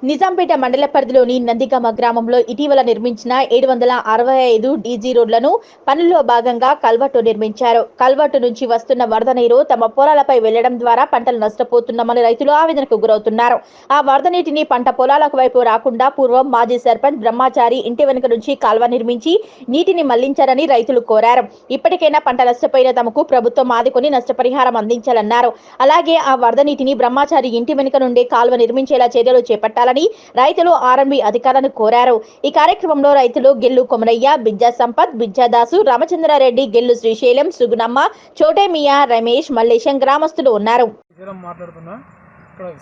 నిజాంపేట మండల పరిధిలోని నందిగామ గ్రామంలో ఇటీవల నిర్మించిన 765 డీజీ రోడ్లను పనుల్లో భాగంగా కల్వర్టు నిర్మించారు. కల్వర్టు నుంచి వస్తున్న వరద నీరు తమ పొలాలపై వెళ్లడం ద్వారా పంటలు నష్టపోతున్నామని రైతులు ఆవేదనకు గురవుతున్నారు. ఆ వరద నీటిని పంట పొలాలకు వైపు రాకుండా పూర్వం మాజీ సర్పంచ్ బ్రహ్మచారి ఇంటి వెనుక నుంచి కాల్వ నిర్మించి నీటిని మళ్లించారని రైతులు కోరారు. ఇప్పటికైనా పంట నష్టపోయిన తమకు ప్రభుత్వం ఆదుకొని నష్టపరిహారం అందించాలన్నారు. అలాగే ఆ వరద నీటిని బ్రహ్మచారి ఇంటి వెనుక నుండే కాల్వ నిర్మించేలా చర్యలు చేపట్టాలని రైతులు ఆర్ఎండ్బి అధికారులను కోరారు. ఈ కార్యక్రమంలో రైతులు గెల్లు కొమరయ్య, బిజ్జా సంపత్, బిజ్జాదాసు, రామచంద్రారెడ్డి, గెల్లు శ్రీశైలం, సుగుణమ్మ, చోటేమియా, రమేష్, మల్లేశం గ్రామస్తులు ఉన్నారు. ఇక్కడ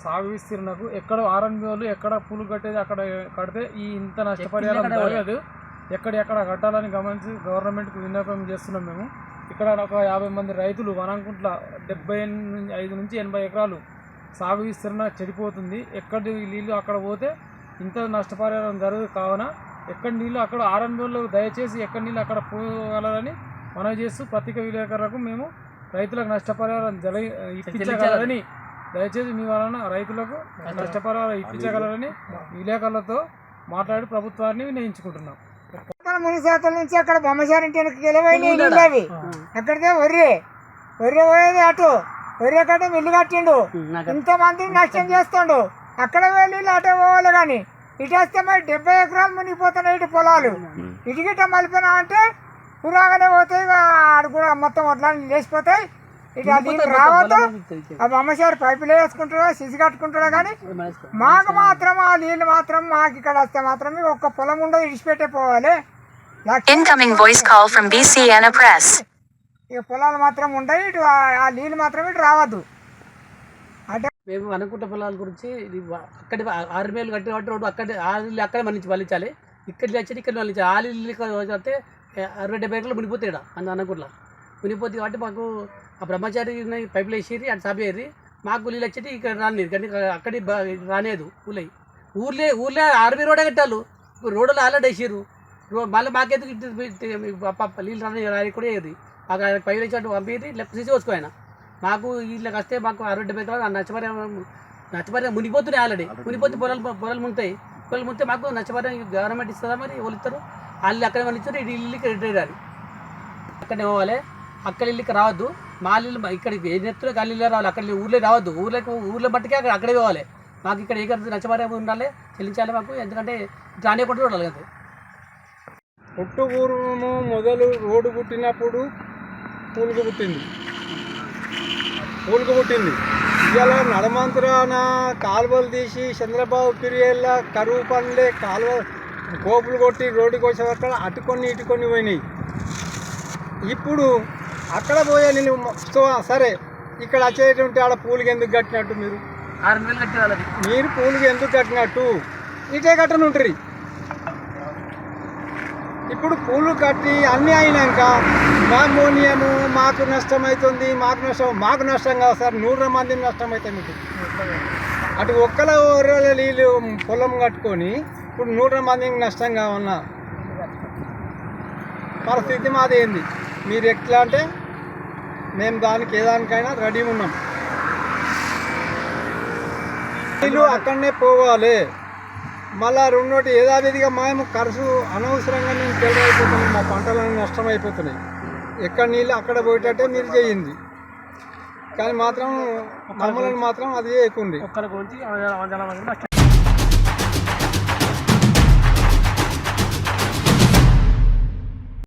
సాగు విస్తీర్ణకు ఎక్కడ ఆర్ఎండ్బి వాళ్ళు ఎక్కడ పూలు కట్టేది అక్కడ కడితే ఈ ఇంత నష్టపరిహారం జరగదు. ఎక్కడెక్కడ కట్టాలని గమనించి గవర్నమెంట్కి విన్నపం చేస్తున్నాం. మేము ఇక్కడ ఒక 50 మంది రైతులు వనంకుంట్ల 75 నుంచి 80 ఎకరాలు సాగు విస్తరణ చెడిపోతుంది. ఎక్కడి నీళ్ళు అక్కడ పోతే ఇంత నష్టపరిహారం జరగదు. కావున ఎక్కడి నీళ్ళు అక్కడ ఆర్ఎండ్బిలో దయచేసి ఎక్కడి నీళ్ళు అక్కడ పోగలరని మనవి చేస్తూ పత్రికా విలేకరులకు మేము రైతులకు నష్టపరిహారం ఇప్పించగలరని దయచేసి మీ వలన రైతులకు నష్టపరిహారం ఇప్పించగలరని విలేకరులతో మాట్లాడి ప్రభుత్వాన్ని వినియోగించుకుంటున్నాం. మునిశాతం నుంచి అక్కడ బొమ్మసారింటి గెలవైనవి ఎక్కడికే ఒర్రే పోయేది అటు ఒర్రే కట్ట మిల్లు కట్టిండు. ఇంతమందిని నష్టం చేస్తుండు. అక్కడ వెళ్ళి అటే పోవాలి కానీ ఇటు వస్తే మరి 70 ఎకరాలు మునిగిపోతున్నాయి. ఇటు పొలాలు ఇటుగిట మలిపినా అంటే పురాగానే పోతాయి. ఆడు కూడా మొత్తం వడ్లని లేచిపోతాయి. ఇటు అది రావద్దు. ఆ బొమ్మసారి పైపులు వేసుకుంటాడో సిసి కట్టుకుంటాడో కానీ మాకు మాత్రం ఆ నీళ్ళు మాత్రం మాకు ఇక్కడ వస్తే మాత్రం ఒక్క పొలం ఉండదు. ఇడిచిపెట్టే పోవాలి. ఇక పొలాలు మాత్రం ఉంటాయి. ఇటు ఆ నీళ్ళు మాత్రం ఇటు రావద్దు. అంటే మేము అనుకుంట పొలాల గురించి అక్కడి 6 మేలు కట్టి కాబట్టి రోడ్డు అక్కడే ఆ నీళ్ళు అక్కడే మళ్ళించాలి. ఇక్కడ వచ్చి ఇక్కడ మళ్ళించాలి. ఆ నీళ్ళు వస్తే 60-70 ఎకరాలు మునిగిపోతాయి. ఇక్కడ అనుకుంటా మునిగిపోతుంది కాబట్టి మాకు ఆ బ్రహ్మచారి పైపులు వేసిర్రి అటు సాపేరి మాకు నీళ్ళు వచ్చేది ఇక్కడ రానిది కానీ అక్కడి రానేదు. ఊళ్ళే 60 రోడ్డే కట్టారు. రోడ్డులో ఆల్రెడీ వేసిర్రు. మళ్ళీ మాకెందుకు నీళ్ళు రాని కూడా ఏది మాకు పైపులు వేసినట్టు పంపిది లెఫ్ట్ తీసి వచ్చుకోయన మాకు వీళ్ళకి వస్తే మాకు 60-70 ఎకరాలు నష్టపరిహారం మునిగిపోతున్నాయి. ఆల్రెడీ మునిగిపోతే పొలాలు మునితాయి. పొలాలు మునితే మాకు నష్టపరిహారం గవర్నమెంట్ ఇస్తుందా మరి వాళ్ళు ఇస్తారు. వాళ్ళు అక్కడ వాళ్ళు ఇచ్చారు. ఇటు ఇల్లుకి రిటైర్ అని అక్కడనే పోవాలి. అక్కడ ఇల్లుకి రావద్దు. మా ఇల్లు ఇక్కడ ఏ నెత్తులో గాలి ఇల్లు రావాలి. అక్కడ ఊళ్ళో రావద్దు. ఊళ్ళో బట్టికే అక్కడే పోవాలి. మాకు ఇక్కడ ఏ నష్టపరిహారం ఉండాలి చెల్లించాలి మాకు. ఎందుకంటే రానియకుండా చూడాలి కదా. పుట్టు పూర్వము మొదలు రోడ్డు పుట్టినప్పుడు పూలుకు పుట్టింది. ఇవాళ నడమంతరాన కాలువలు తీసి చంద్రబాబు పీరియడ్లో కరువు పనులే కాలువ కోపులు కొట్టి రోడ్డుకి వచ్చేవరకు అటు కొన్ని ఇటు కొన్ని పోయినాయి. ఇప్పుడు అక్కడ పోయే నేను సరే ఇక్కడ వచ్చేటువంటి ఆడ పూలుకి ఎందుకు కట్టినట్టు మీరు పూలుకి ఎందుకు కట్టినట్టు ఇటే కట్టనుంటారు. ఇప్పుడు పూలు కట్టి అన్నీ అయినాక మామూన్యము మాకు నష్టం అవుతుంది. మాకు నష్టం కాదు సార్. 100 మందిని నష్టం అవుతాయి. మీకు అటు ఒక్కల నీళ్ళు పొలం కట్టుకొని ఇప్పుడు 100 మందికి నష్టం కావన్నా పరిస్థితి మాది ఏంది. మీరు ఎట్లా అంటే మేము దానికి ఏదానికైనా రెడీ ఉన్నాం. నీళ్ళు అక్కడనే పోవాలి. మళ్ళా రెండోటి యథావిధిగా మేము ఖర్చు అనవసరంగా మేము అయిపోతున్నాం. మా పంటలన్నీ నష్టం అయిపోతున్నాయి. ఎక్కడ నీళ్ళు అక్కడ పోయేటట్టే మీరు చేయింది కానీ మాత్రం మమ్మల్ని మాత్రం అది చేయకుంది.